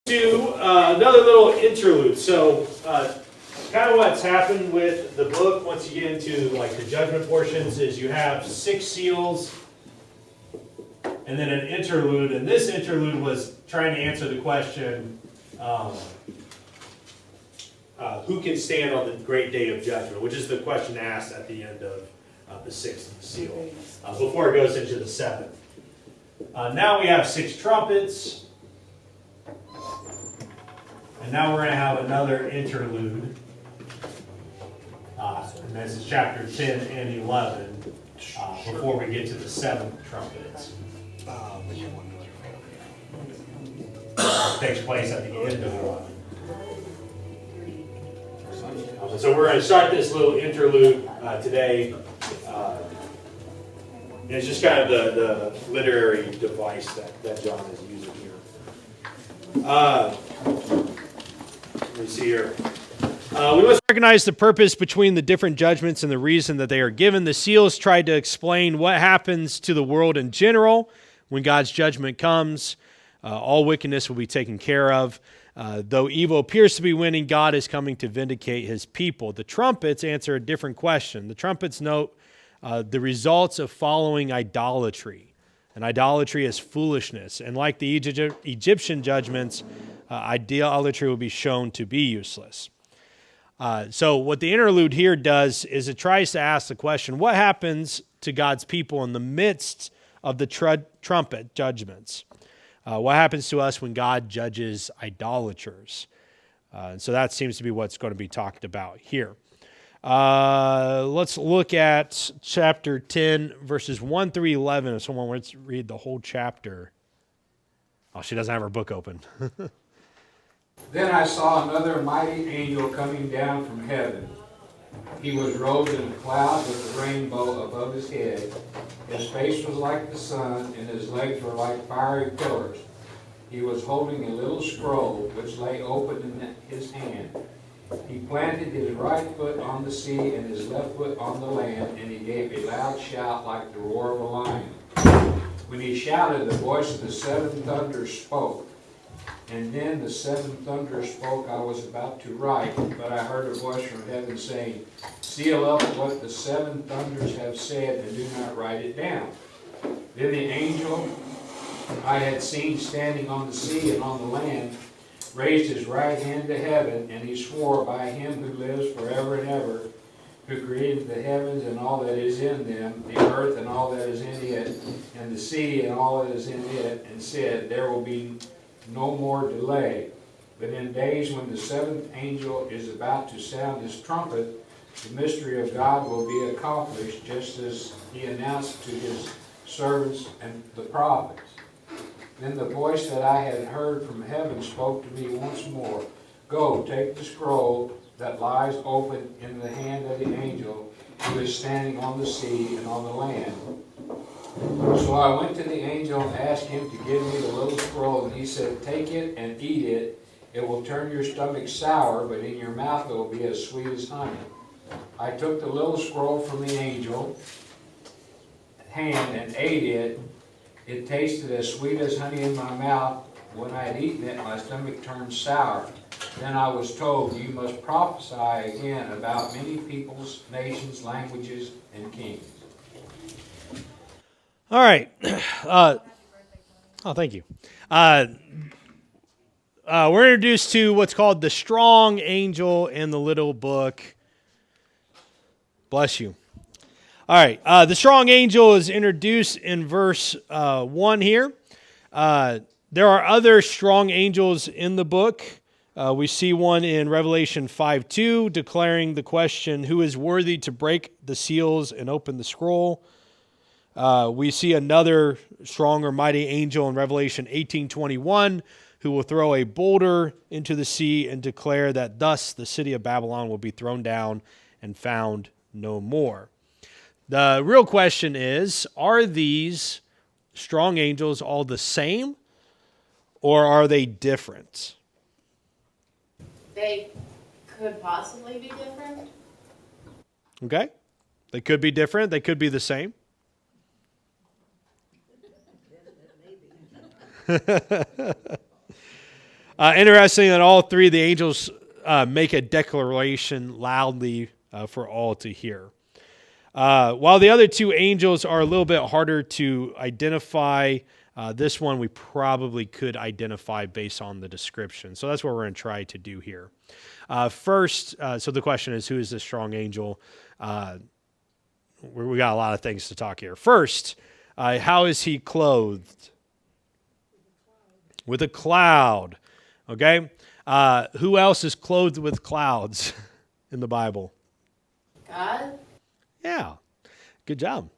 To another little interlude. So, kind of what's happened with the book once you get into like the judgment portions is you have 6 seals and then an interlude. And this interlude was trying to answer the question, who can stand on the great day of judgment, which is the question asked at the end of the 6th seal, before it goes into the 7th. Now we have 6 trumpets. And now we're going to have another interlude. And this is chapter 10 and 11, before we get to the 7th trumpet. Takes place at the end of 11. So we're going to start this little interlude today. And it's just kind of the literary device that John is using here. Let me see here. We must recognize the purpose between the different judgments and the reason that they are given. The seals tried to explain what happens to the world in general when God's judgment comes. All wickedness will be taken care of. Though evil appears to be winning, God is coming to vindicate his people. The trumpets answer a different question. The trumpets note the results of following idolatry. And idolatry is foolishness. And like the Egyptian judgments, idolatry will be shown to be useless. So what the interlude here does is it tries to ask the question, what happens to God's people in the midst of the trumpet judgments? What happens to us when God judges idolaters? So that seems to be what's going to be talked about here. Let's look at chapter 10, verses 1 through 11. If someone wants to read the whole chapter. Oh, she doesn't have her book open. Then I saw another mighty angel coming down from heaven. He was robed in a cloud with a rainbow above his head. His face was like the sun, and his legs were like fiery pillars. He was holding a little scroll, which lay open in his hand. He planted his right foot on the sea and his left foot on the land, and he gave a loud shout like the roar of a lion. When he shouted, the voice of the 7 thunders spoke. And then the 7 thunders spoke. I was about to write, but I heard a voice from heaven saying, "Seal up what the 7 thunders have said, and do not write it down." Then the angel I had seen standing on the sea and on the land raised his right hand to heaven, and he swore by him who lives forever and ever, who created the heavens and all that is in them, the earth and all that is in it, and the sea and all that is in it, and said, "There will be no more delay. But in days when the 7th angel is about to sound his trumpet, the mystery of God will be accomplished, just as he announced to his servants and the prophets." Then the voice that I had heard from heaven spoke to me once more. "Go, take the scroll that lies open in the hand of the angel who is standing on the sea and on the land." So I went to the angel and asked him to give me the little scroll, and he said, "Take it and eat it. It will turn your stomach sour, but in your mouth it will be as sweet as honey." I took the little scroll from the angel's hand and ate it. It tasted as sweet as honey in my mouth. When I had eaten it, my stomach turned sour. Then I was told, "You must prophesy again about many peoples, nations, languages, and kings." All right. Thank you. We're introduced to what's called the strong angel in the little book. Bless you. All right. The strong angel is introduced in verse 1 here. There are other strong angels in the book. We see one in Revelation 5:2 declaring the question, "Who is worthy to break the seals and open the scroll?" We see another strong or mighty angel in Revelation 18:21 who will throw a boulder into the sea and declare that thus the city of Babylon will be thrown down and found no more. The real question is, are these strong angels all the same, or are they different? They could possibly be different. Okay? They could be different. They could be the same. Interesting that all three of the angels make a declaration loudly for all to hear. While the other two angels are a little bit harder to identify, this one we probably could identify based on the description. So that's what we're going to try to do here. First, so the question is, who is this strong angel? We got a lot of things to talk here. First, how is he clothed? With a cloud. Okay? Who else is clothed with clouds in the Bible? God? Yeah. Good job.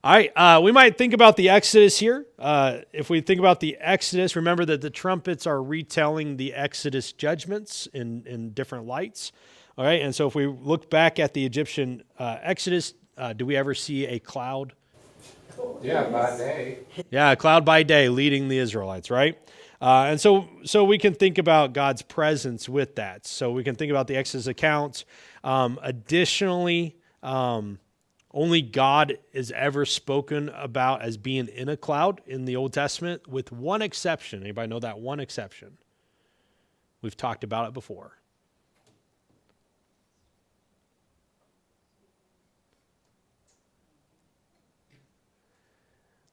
All right. We might think about the Exodus here. If we think about the Exodus, remember that the trumpets are retelling the Exodus judgments in different lights. All right. And so if we look back at the Egyptian Exodus, do we ever see a cloud? Yeah, by day. Yeah, a cloud by day leading the Israelites, right? And so we can think about God's presence with that. So we can think about the Exodus accounts. Additionally, only God is ever spoken about as being in a cloud in the Old Testament, with one exception. Anybody know that one exception? We've talked about it before.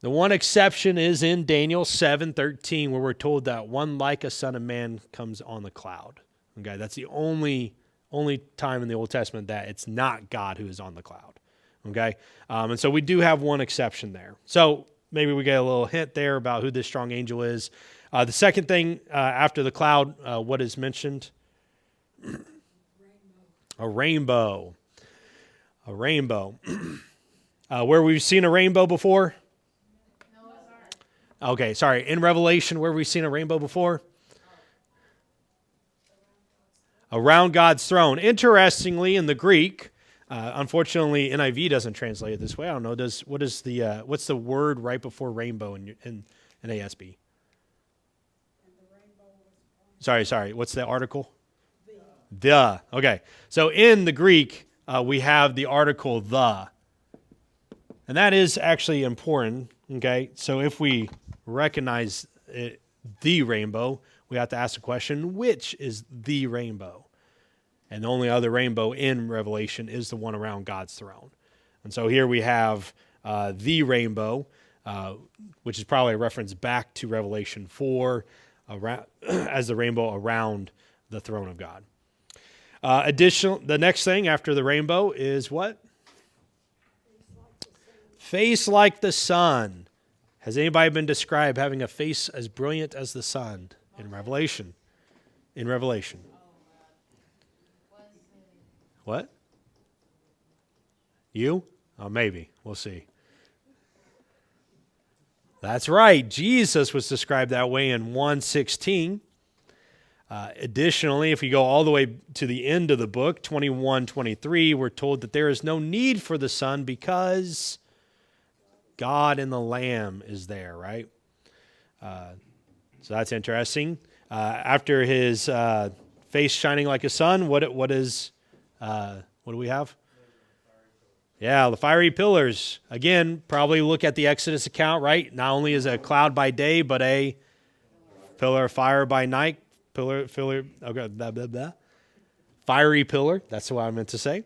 The one exception is in Daniel 7:13, where we're told that one like a son of man comes on the cloud. Okay, that's the only time in the Old Testament that it's not God who is on the cloud. Okay, and so we do have one exception there. So maybe we get a little hint there about who this strong angel is. The second thing after the cloud, what is mentioned? A rainbow. A rainbow. Where we've seen a rainbow before? Okay, sorry. In Revelation, where have we seen a rainbow before? Around God's throne. Interestingly, in the Greek, unfortunately, NIV doesn't translate it this way. I don't know. What's the word right before rainbow in NASB? Sorry. What's the article? The. Okay. So in the Greek, we have the article the. And that is actually important. Okay. So if we recognize it, the rainbow, we have to ask the question, which is the rainbow? And the only other rainbow in Revelation is the one around God's throne. And so here we have the rainbow, which is probably a reference back to Revelation 4 as the rainbow around the throne of God. The next thing after the rainbow is what? Face like the sun. Has anybody been described having a face as brilliant as the sun in Revelation? In Revelation. What? You? Oh, maybe. We'll see. That's right. Jesus was described that way in 1:16. Additionally, if we go all the way to the end of the book, 21:23, we're told that there is no need for the sun because God and the Lamb is there, right? So that's interesting. After his face shining like a sun, what do we have? Yeah, the fiery pillars. Again, probably look at the Exodus account, right? Not only is it a cloud by day, but a pillar of fire by night. Fiery pillar. That's what I meant to say.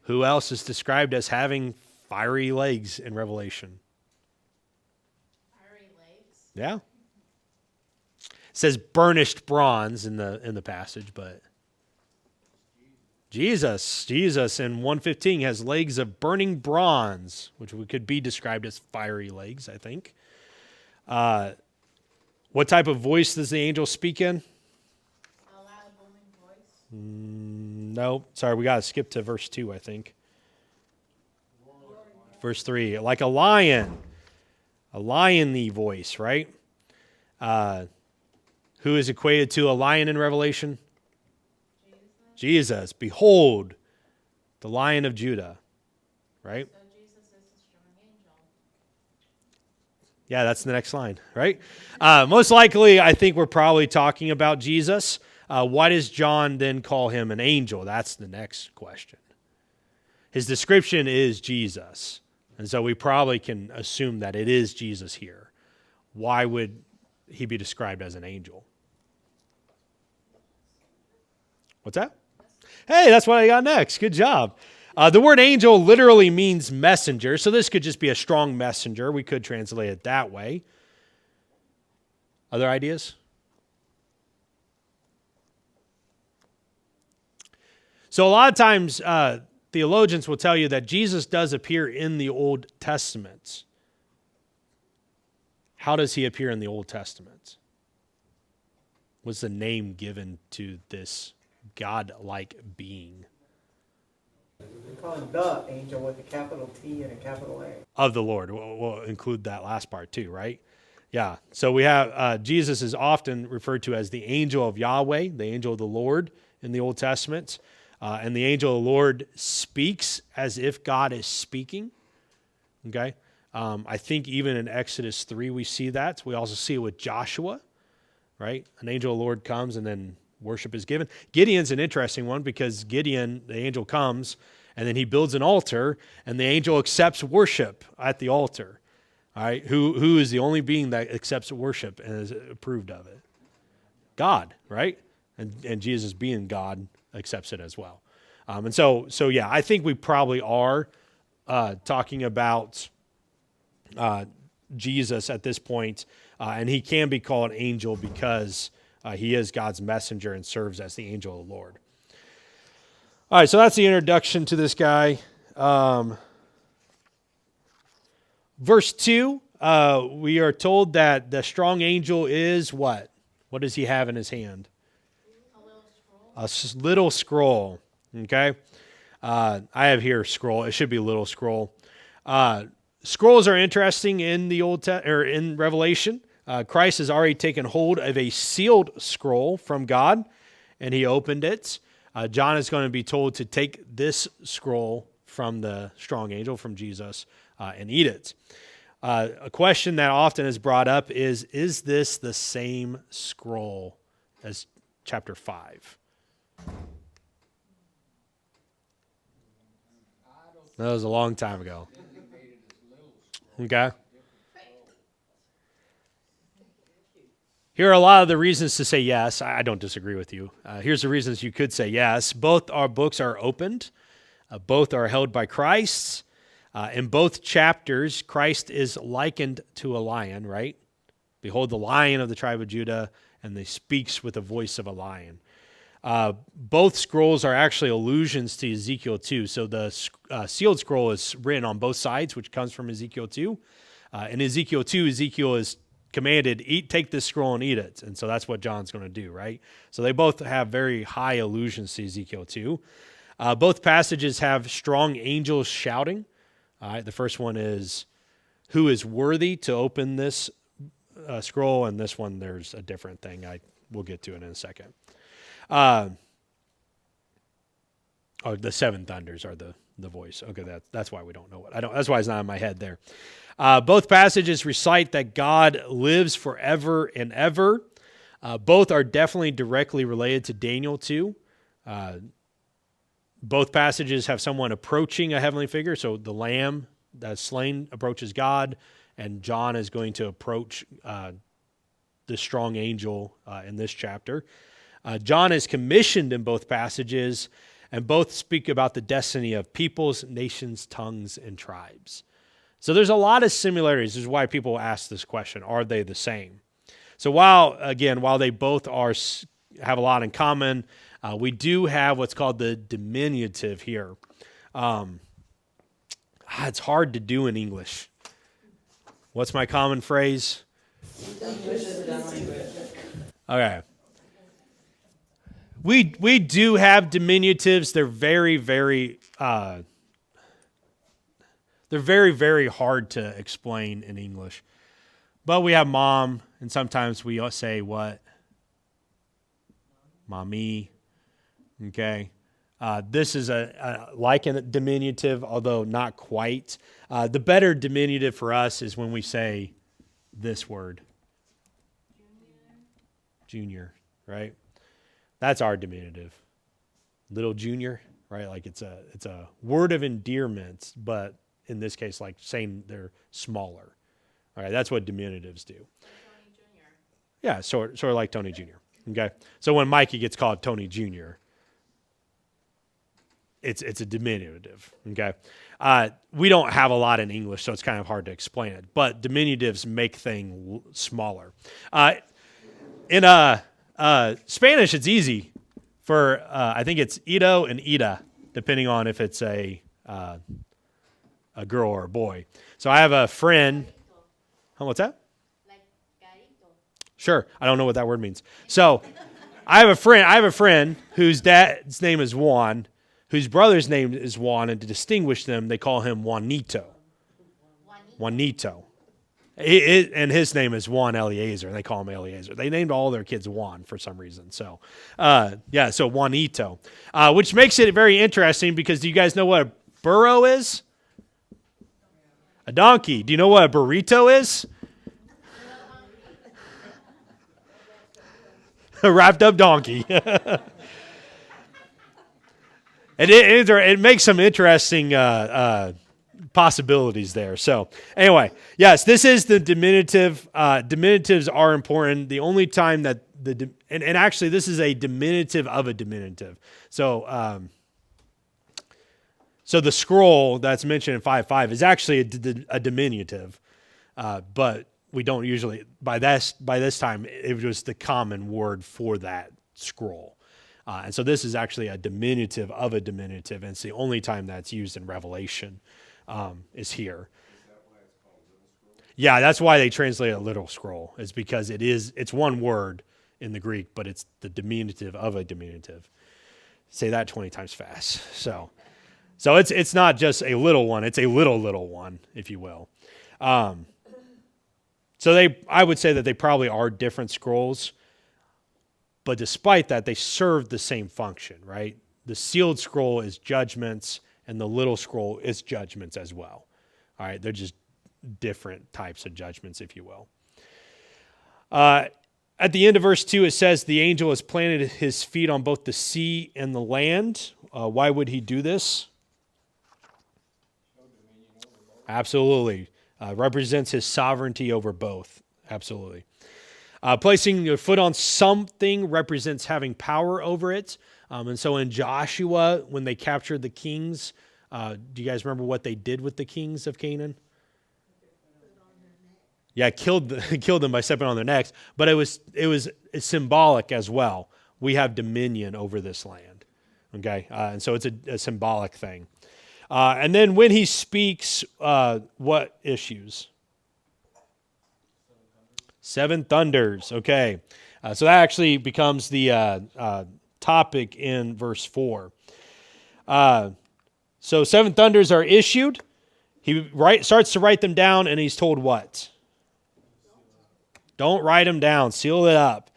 Who else is described as having fiery legs in Revelation? Fiery legs? Yeah. It says burnished bronze in the passage, but Jesus in 1:15 has legs of burning bronze, which could be described as fiery legs, I think. What type of voice does the angel speak in? A loud booming voice? No, sorry, we got to skip to verse 2, I think. Verse 3, like a lion-y voice, right? Who is equated to a lion in Revelation? Jesus. Behold, the Lion of Judah, right? So Jesus is a strong angel. Yeah, that's the next line, right? Most likely, I think we're probably talking about Jesus. Why does John then call him an angel? That's the next question. His description is Jesus. And so we probably can assume that it is Jesus here. Why would he be described as an angel? What's that? Hey, that's what I got next. Good job. The word angel literally means messenger, so this could just be a strong messenger. We could translate it that way. Other ideas? So a lot of times, theologians will tell you that Jesus does appear in the Old Testament. How does he appear in the Old Testament? What's the name given to this God-like being? We call him the angel with a capital T and a capital A. Of the Lord. We'll include that last part too, right? Yeah. So we have Jesus is often referred to as the angel of Yahweh, the angel of the Lord in the Old Testament. And the angel of the Lord speaks as if God is speaking. Okay? I think even in Exodus 3 we see that. We also see it with Joshua, right? An angel of the Lord comes and then worship is given. Gideon's an interesting one because Gideon, the angel comes, and then he builds an altar, and the angel accepts worship at the altar. All right? Who is the only being that accepts worship and is approved of it? God, right? And Jesus being God accepts it as well. And so yeah, I think we probably are talking about Jesus at this point, and he can be called angel because he is God's messenger and serves as the angel of the Lord. All right, so that's the introduction to this guy. Verse 2, we are told that the strong angel is what? What does he have in his hand? A little scroll, okay? I have here scroll. It should be little scroll. Scrolls are interesting in the in Revelation. Christ has already taken hold of a sealed scroll from God, and he opened it. John is going to be told to take this scroll from the strong angel, from Jesus, and eat it. A question that often is brought up is this the same scroll as chapter 5? That was a long time ago. Okay. Here are a lot of the reasons to say yes. I don't disagree with you. Here's the reasons you could say yes. Both our books are opened. Both are held by Christ. In both chapters, Christ is likened to a lion, right? Behold the lion of the tribe of Judah, and he speaks with the voice of a lion. Both scrolls are actually allusions to Ezekiel 2. So the sealed scroll is written on both sides, which comes from Ezekiel 2. In Ezekiel 2, Ezekiel is commanded, take this scroll and eat it. And so that's what John's going to do, right? So they both have very high allusions to Ezekiel 2. Both passages have strong angels shouting. The first one is, who is worthy to open this scroll? And this one, there's a different thing. We'll get to it in a second. The seven thunders are the voice. Okay, that's why we don't know it. That's why it's not in my head there. Both passages recite that God lives forever and ever. Both are definitely directly related to Daniel 2. Both passages have someone approaching a heavenly figure. So the lamb that's slain approaches God, and John is going to approach the strong angel in this chapter. John is commissioned in both passages, and both speak about the destiny of peoples, nations, tongues, and tribes. So there's a lot of similarities. This is why people ask this question, are they the same? So while they both have a lot in common, we do have what's called the diminutive here. It's hard to do in English. What's my common phrase? Okay. We do have diminutives. They're very, very very hard to explain in English. But we have mom, and sometimes we say what? Mommy. Okay. This is like a diminutive, although not quite. The better diminutive for us is when we say this word. Junior, right? That's our diminutive. Little junior, right? Like it's a word of endearment, but in this case, like saying they're smaller. All right, that's what diminutives do. Tony Jr. Yeah, sort of like Tony Jr. Okay, so when Mikey gets called Tony Jr., it's a diminutive. Okay, we don't have a lot in English, so it's kind of hard to explain it. But diminutives make things smaller. In Spanish, it's easy for I think it's Ito and Ida, depending on if it's a girl or a boy. So I have a friend. Oh, what's that? Like carito. Sure, I don't know what that word means. So I have a friend whose dad's name is Juan, whose brother's name is Juan, and to distinguish them, they call him Juanito. Juanito. And his name is Juan Eliezer, and they call him Eliezer. They named all their kids Juan for some reason. So, so Juanito, which makes it very interesting because do you guys know what a burro is? A donkey. Do you know what a burrito is? A wrapped up donkey. It makes some interesting possibilities there. So anyway, yes, this is the diminutive. Diminutives are important. The only time that and actually this is a diminutive of a diminutive. So so the scroll that's mentioned in 5:5 is actually a diminutive, but we don't usually by this time it was the common word for that scroll. And so this is actually a diminutive of a diminutive, and it's the only time that's used in Revelation is here. Yeah, that's why they translate a little scroll, is because it's one word in the Greek, but it's the diminutive of a diminutive. Say that 20 times fast. So it's not just a little one, it's a little one, if you will. So I would say that they probably are different scrolls. But despite that, they serve the same function, right? The sealed scroll is judgments, and the little scroll is judgments as well. All right, they're just different types of judgments, if you will. At the end of verse 2, it says, the angel has planted his feet on both the sea and the land. Why would he do this? Absolutely. Represents his sovereignty over both. Absolutely. Placing your foot on something represents having power over it. And so in Joshua, when they captured the kings, do you guys remember what they did with the kings of Canaan? Yeah, killed them by stepping on their necks. But it was symbolic as well. We have dominion over this land. Okay, and so it's a symbolic thing. And then when he speaks, what issues? 7 thunders, okay. So that actually becomes the topic in verse 4. So 7 thunders are issued. He starts to write them down, and he's told what? Don't write them down. Seal it up.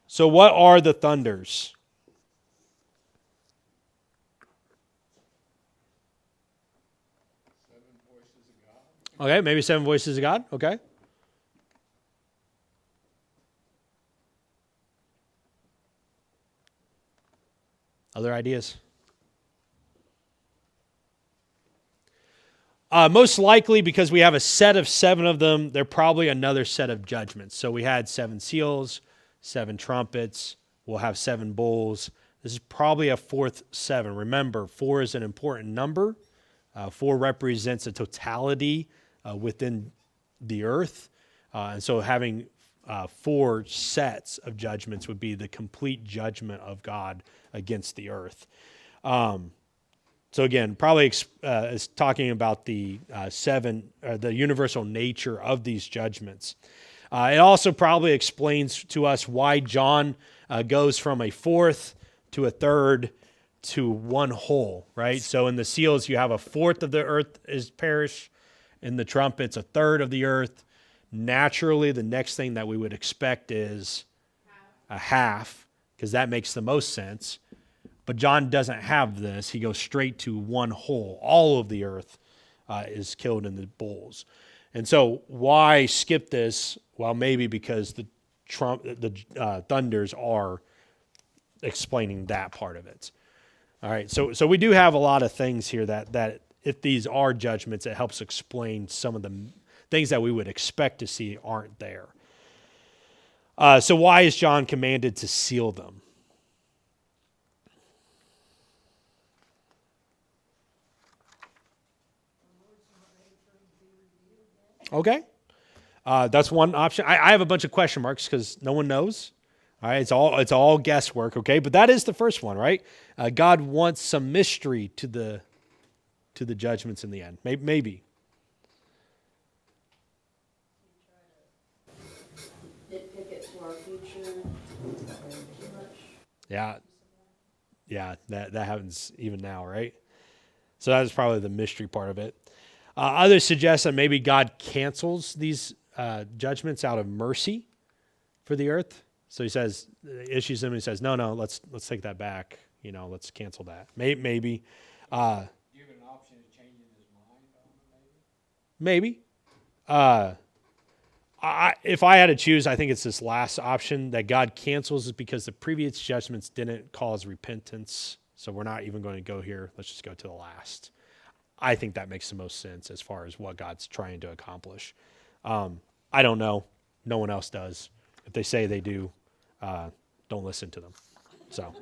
So what are the thunders? Okay, maybe 7 voices of God. Okay. Other ideas? Most likely, because we have a set of 7 of them, they're probably another set of judgments. So we had 7 seals, 7 trumpets. We'll have 7 bowls. This is probably a 4th 7. Remember, 4 is an important number. 4 represents a totality within the earth. And so having 4 sets of judgments would be the complete judgment of God against the earth. So again, probably is talking about the 7, the universal nature of these judgments. It also probably explains to us why John goes from a 4th to a 3rd to 1 whole, right? So in the seals, you have a 4th of the earth is perish. In the trumpets, a 3rd of the earth. Naturally, the next thing that we would expect is a half, because that makes the most sense. But John doesn't have this. He goes straight to 1 whole. All of the earth is killed in the bowls. And so why skip this? Well, maybe because the thunders are explaining that part of it. All right, so we do have a lot of things here that if these are judgments, it helps explain some of the things that we would expect to see aren't there. So why is John commanded to seal them? Okay. That's one option. I have a bunch of question marks because no one knows. All right, it's all guesswork. Okay, but that is the first one, right? God wants some mystery to the judgments in the end. Maybe. Nitpick it to our future too much. Yeah, that happens even now, right? So that's probably the mystery part of it. Others suggest that maybe God cancels these judgments out of mercy for the earth. So he says, issues them and he says, no, let's take that back. Let's cancel that. Maybe. Give an option of changing his mind on it, maybe? Maybe. If I had to choose, I think it's this last option that God cancels it because the previous judgments didn't cause repentance. So we're not even going to go here. Let's just go to the last. I think that makes the most sense as far as what God's trying to accomplish. I don't know. No one else does. If they say they do, don't listen to them. So,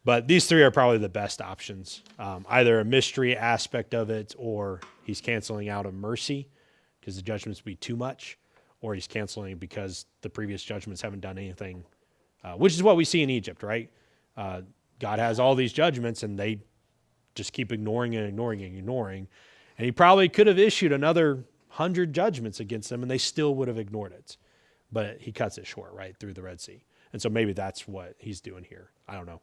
but these three are probably the best options. Either a mystery aspect of it, or he's canceling out of mercy because the judgments would be too much, or he's canceling because the previous judgments haven't done anything, which is what we see in Egypt, right? God has all these judgments and they just keep ignoring and ignoring and ignoring. And he probably could have issued another 100 judgments against them and they still would have ignored it. But he cuts it short, right, through the Red Sea. And so maybe that's what he's doing here. I don't know.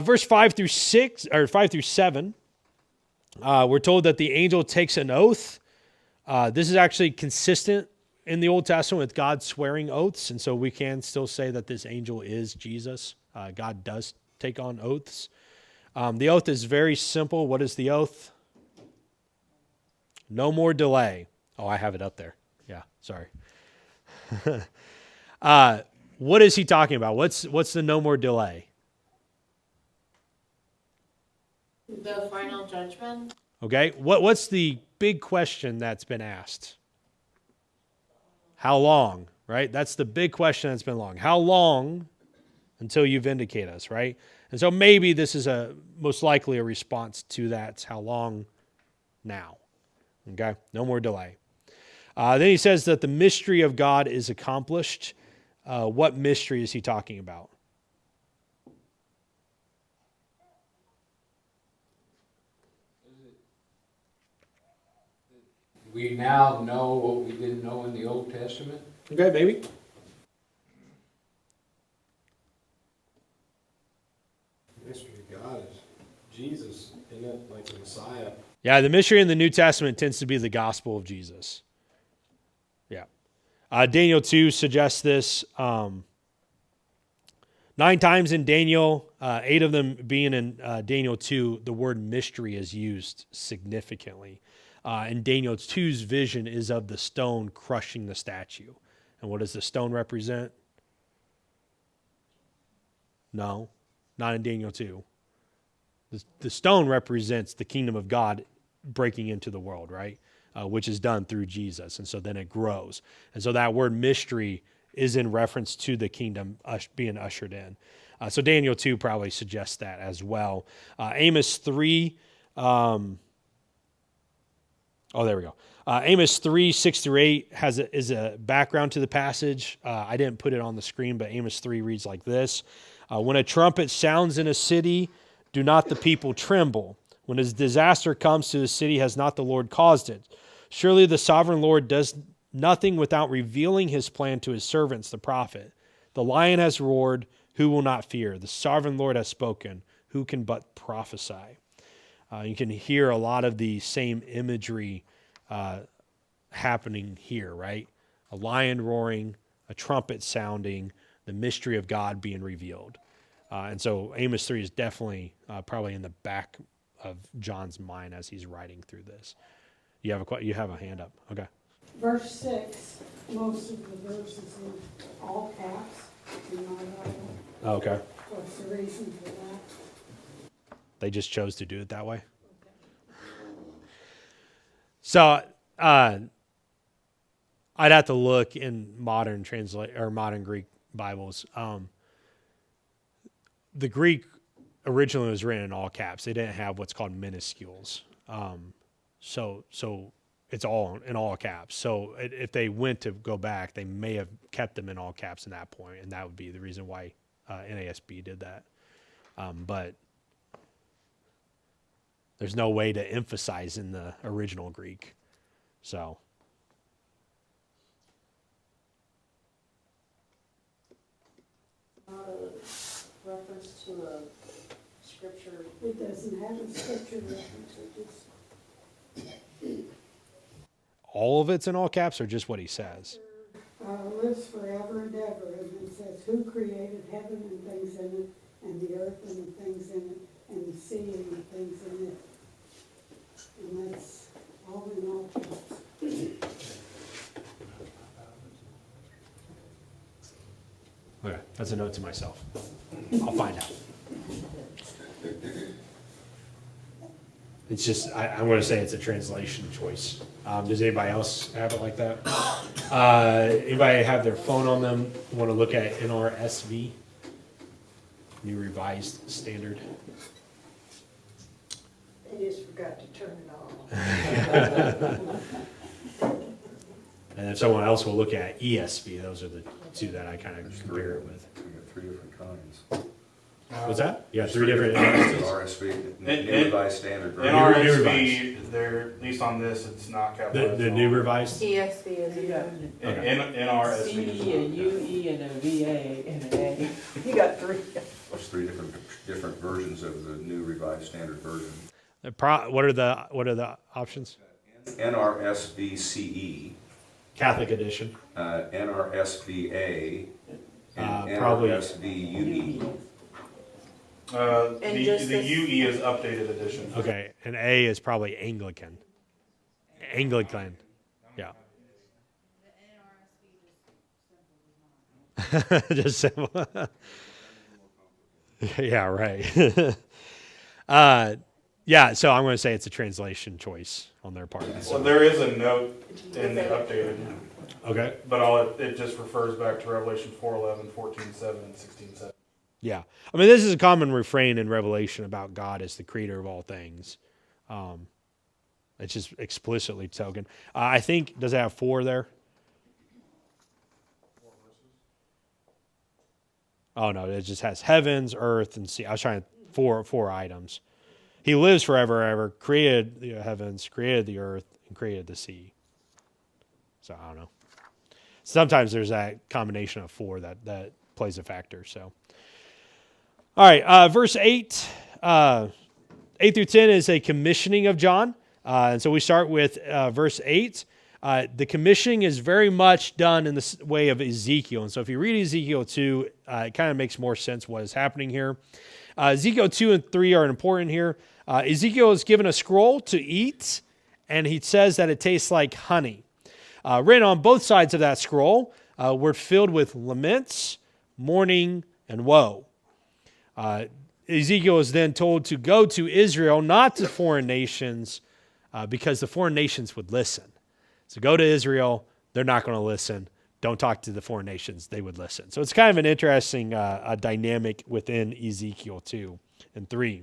Verse 5 through 7, we're told that the angel takes an oath. This is actually consistent in the Old Testament with God swearing oaths. And so we can still say that this angel is Jesus. God does take on oaths. The oath is very simple. What is the oath? No more delay. Oh, I have it up there. Yeah, sorry. What is he talking about? What's the no more delay? The final judgment. Okay, what's the big question that's been asked? How long, right? That's the big question that's been long. How long until you vindicate us, right? And so maybe this is most likely a response to that. How long now? Okay, no more delay. Then he says that the mystery of God is accomplished. What mystery is he talking about? We now know what we didn't know in the Old Testament. Okay, maybe. The mystery of God is Jesus, isn't it? Like the Messiah. Yeah, the mystery in the New Testament tends to be the gospel of Jesus. Yeah. Daniel 2 suggests this. 9 times in Daniel, 8 of them being in Daniel 2, the word mystery is used significantly. And Daniel 2's vision is of the stone crushing the statue. And what does the stone represent? No, not in Daniel 2. The stone represents the kingdom of God breaking into the world, right? Which is done through Jesus. And so then it grows. And so that word mystery is in reference to the kingdom being ushered in. So Daniel 2 probably suggests that as well. Amos 3, there we go. Amos 3, 6 through 8 is a background to the passage. I didn't put it on the screen, but Amos 3 reads like this. When a trumpet sounds in a city, do not the people tremble? When a disaster comes to the city, has not the Lord caused it? Surely the sovereign Lord does nothing without revealing his plan to his servants, the prophet. The lion has roared, who will not fear? The sovereign Lord has spoken, who can but prophesy? You can hear a lot of the same imagery happening here, right? A lion roaring, a trumpet sounding, the mystery of God being revealed. And so Amos 3 is definitely probably in the back of John's mind as he's writing through this. You have a hand up. Okay. Verse 6, most of the verses in all caps in my Bible. Okay. What's the reason for that? They just chose to do it that way. So I'd have to look in modern Greek Bibles. The Greek originally was written in all caps. They didn't have what's called minuscules. So it's all in all caps. So if they went to go back, they may have kept them in all caps at that point, and that would be the reason why NASB did that. But there's no way to emphasize in the original Greek. So Not a reference to a scripture. It doesn't have a scripture reference, it just, all of it's in all caps, or just what he says? lives forever and ever, and it says, who created heaven and things in it, and the earth and the things in it, and the sea and the things in it. And that's all in all caps. Okay, that's a note to myself. I'll find out. It's just, I'm going to say it's a translation choice. Does anybody else have it like that? Anybody have their phone on them, want to look at NRSV? New Revised Standard. They just forgot to turn it off. And if someone else will look at ESV, those are the two that I kind of compare it with. We got three different kinds. What's that? You got three different. RSV, New Revised Standard. In Right? RSV, there, at least on this, it's not capitalized. The new revised? ESV is You got In RSV. C, it's a not. UE, and a VA, and an A. You got three. There's three different versions of the New Revised Standard version. What are the options? NRSVCE, Catholic edition. NRSVA, and Probably- NRSVUE. And just The this- UE is updated edition. Okay, and A is probably Anglican. Anglican, yeah. Just simple. Yeah, right. Yeah, so I'm going to say it's a translation choice on their part. So there is a note in the updated, Okay. but it just refers back to Revelation 4:11, 14:7, and 16:7. Yeah. I mean, this is a common refrain in Revelation about God as the creator of all things. It's just explicitly token. I think, does it have 4 there? Oh, no, it just has heavens, earth, and sea. I was trying four items. He lives forever and ever, created the heavens, created the earth, and created the sea. So I don't know. Sometimes there's that combination of 4 that plays a factor, so. All right, verse 8, 8 through 10 is a commissioning of John. And so we start with verse 8. The commissioning is very much done in the way of Ezekiel. And so if you read Ezekiel 2, it kind of makes more sense what is happening here. Ezekiel 2 and 3 are important here. Ezekiel is given a scroll to eat, and he says that it tastes like honey. Written on both sides of that scroll were filled with laments, mourning, and woe. Ezekiel is then told to go to Israel, not to foreign nations, because the foreign nations would listen. So go to Israel, they're not going to listen. Don't talk to the foreign nations, they would listen. So it's kind of an interesting dynamic within Ezekiel 2 and 3.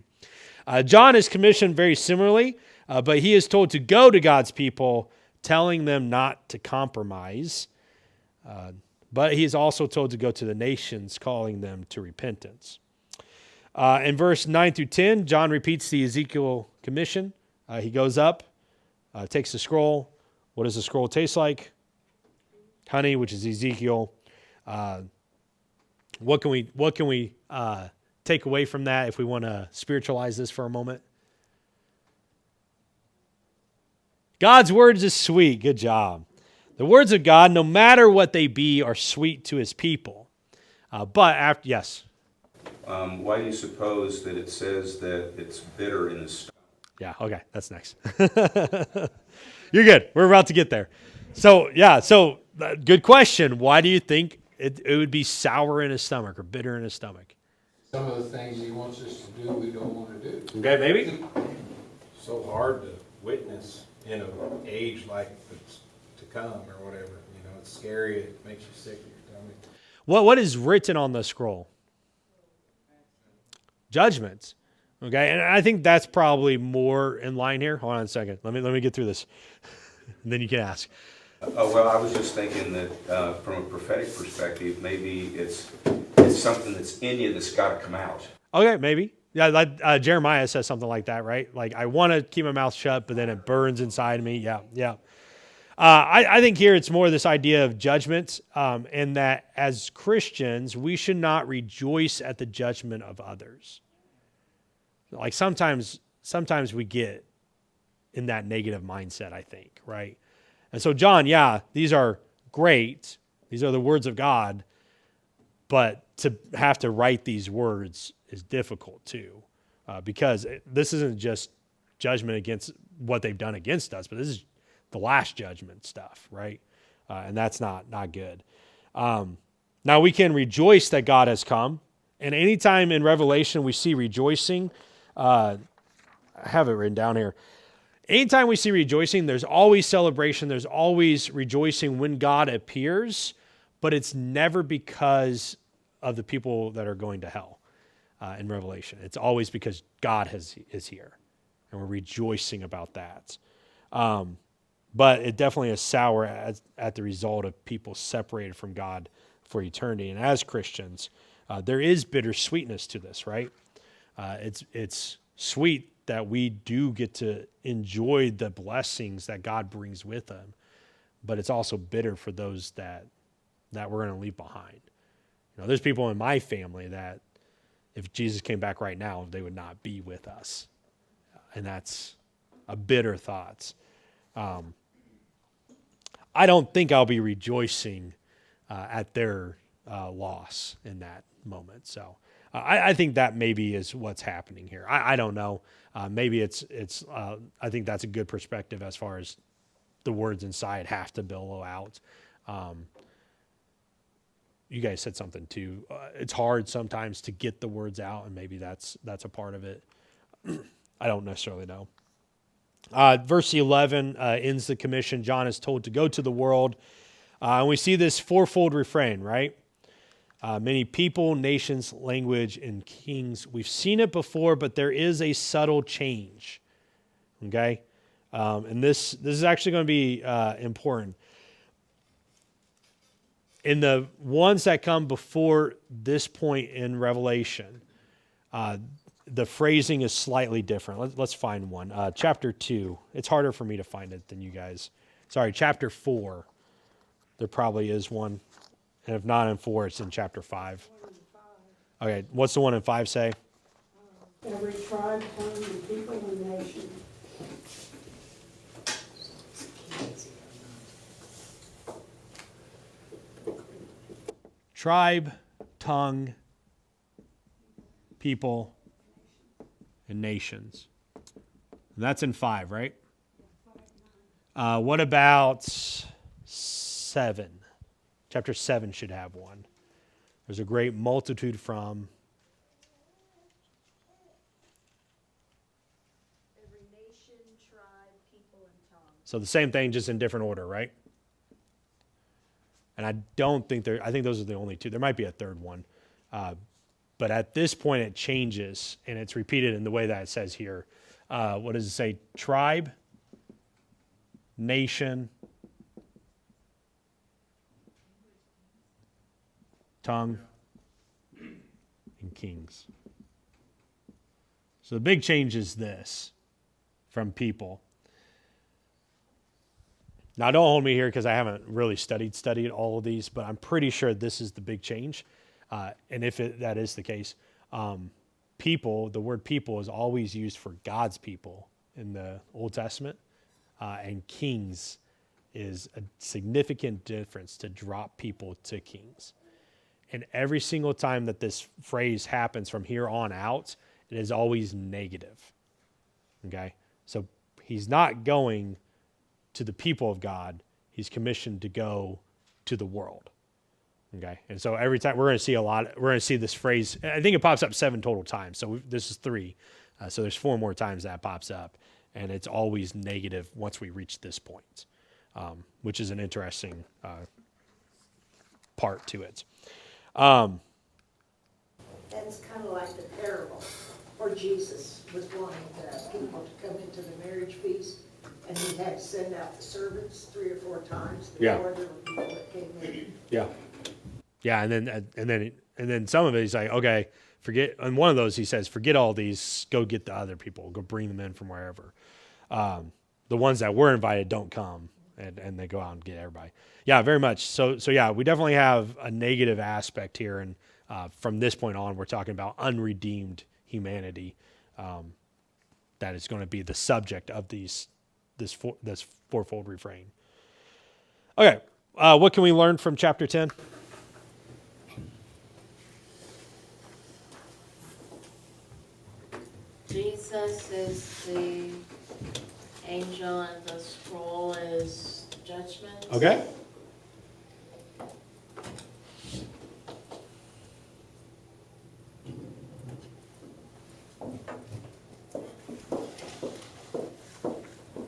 John is commissioned very similarly, but he is told to go to God's people, telling them not to compromise. But he is also told to go to the nations, calling them to repentance. In verse 9 through 10, John repeats the Ezekiel commission. He goes up, takes the scroll. What does the scroll taste like? Honey, which is Ezekiel. What can we take away from that if we want to spiritualize this for a moment? God's words is sweet. Good job. The words of God, no matter what they be, are sweet to his people. But after, yes. Why do you suppose that it says that it's bitter in his stomach? Yeah, okay, that's next. You're good. We're about to get there. So, good question. Why do you think it would be sour in his stomach or bitter in his stomach? Some of the things he wants us to do, we don't want to do. Okay, maybe. So hard to witness in an age like that's to come or whatever. You know, it's scary. It makes you sick to your tummy. What is written on the scroll? Judgments. Okay, and I think that's probably more in line here. Hold on a second. Let me get through this, and then you can ask. Well, I was just thinking that from a prophetic perspective, maybe it's something that's in you that's got to come out. Okay, maybe. Yeah, like Jeremiah says something like that, right? Like, I want to keep my mouth shut, but then it burns inside me. Yeah. I think here it's more this idea of judgment, and that as Christians, we should not rejoice at the judgment of others. Like sometimes we get in that negative mindset, I think, right? And so John, yeah, these are great. These are the words of God, but to have to write these words is difficult too, because this isn't just judgment against what they've done against us, but this is the last judgment stuff, right? And that's not good. Now we can rejoice that God has come, and anytime in Revelation we see rejoicing, I have it written down here. Anytime we see rejoicing, there's always celebration. There's always rejoicing when God appears, but it's never because of the people that are going to hell in Revelation. It's always because God is here, and we're rejoicing about that. But it definitely is sour at the result of people separated from God for eternity. And as Christians, there is bittersweetness to this, right? It's sweet that we do get to enjoy the blessings that God brings with him, but it's also bitter for those that we're going to leave behind. You know, there's people in my family that if Jesus came back right now, they would not be with us. And that's a bitter thought. I don't think I'll be rejoicing at their loss in that moment. So I think that maybe is what's happening here. I don't know. Maybe it's. I think that's a good perspective as far as the words inside have to billow out. You guys said something too. It's hard sometimes to get the words out, and maybe that's a part of it. I don't necessarily know. Verse 11 ends the commission. John is told to go to the world. And we see this fourfold refrain, right? Many people, nations, language, and kings. We've seen it before, but there is a subtle change. Okay? And this is actually going to be important. In the ones that come before this point in Revelation, the phrasing is slightly different. Let's find one. Chapter 2. It's harder for me to find it than you guys. Sorry, chapter 4. There probably is one. And if not in 4, it's in chapter 5. Okay, what's the one in 5 say? Every tribe, tongue, and people and nation. Tribe, tongue, people, and nations. And that's in 5, right? What about 7? Chapter 7 should have one. There's a great multitude from. Every nation, tribe, people, and tongue. So the same thing, just in different order, right? And I think those are the only two. There might be a third one. But at this point, it changes, and it's repeated in the way that it says here. What does it say? Tribe, nation, tongue, and kings. So the big change is this from people. Now, don't hold me here because I haven't really studied all of these, but I'm pretty sure this is the big change. And if that is the case, people, the word people is always used for God's people in the Old Testament, and kings is a significant difference to drop people to kings. And every single time that this phrase happens from here on out, it is always negative. Okay? So he's not going to the people of God. He's commissioned to go to the world. Okay? And so every time we're going to see this phrase. I think it pops up 7 total times. So this is 3. So there's 4 more times that pops up. And it's always negative once we reach this point, which is an interesting part to it. That's kind of like the parable. or Jesus was wanting people to come into the marriage feast, and he had to send out the servants 3 or 4 times Yeah. before there were people that came in. Yeah. Yeah, and then some of it he's like, okay, forget. And one of those he says, forget all these. Go get the other people. Go bring them in from wherever. The ones that were invited don't come, and they go out and get everybody. Yeah, very much. So yeah, we definitely have a negative aspect here, and from this point on, we're talking about unredeemed humanity. That is going to be the subject of this fourfold refrain. Okay, what can we learn from chapter 10? Jesus is the angel and the scroll is judgment. Okay.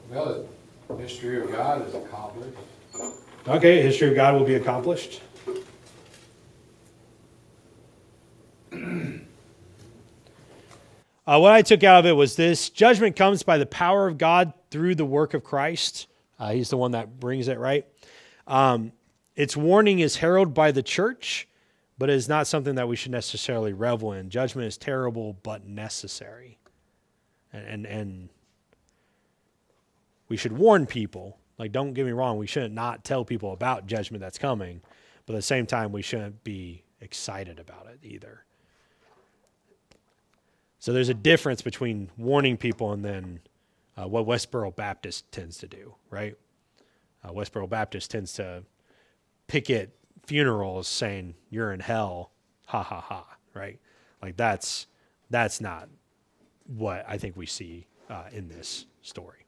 Well, the mystery of God is accomplished. Okay, history of God will be accomplished. What I took out of it was this: judgment comes by the power of God through the work of Christ. He's the one that brings it, right? Its warning is heralded by the church, but it is not something that we should necessarily revel in. Judgment is terrible, but necessary. And we should warn people. Like, don't get me wrong, we shouldn't not tell people about judgment that's coming, but at the same time, we shouldn't be excited about it either. So there's a difference between warning people and then what Westboro Baptist tends to do, right? Westboro Baptist tends to picket funerals saying, you're in hell, ha, ha, ha, right? Like that's not what I think we see in this story.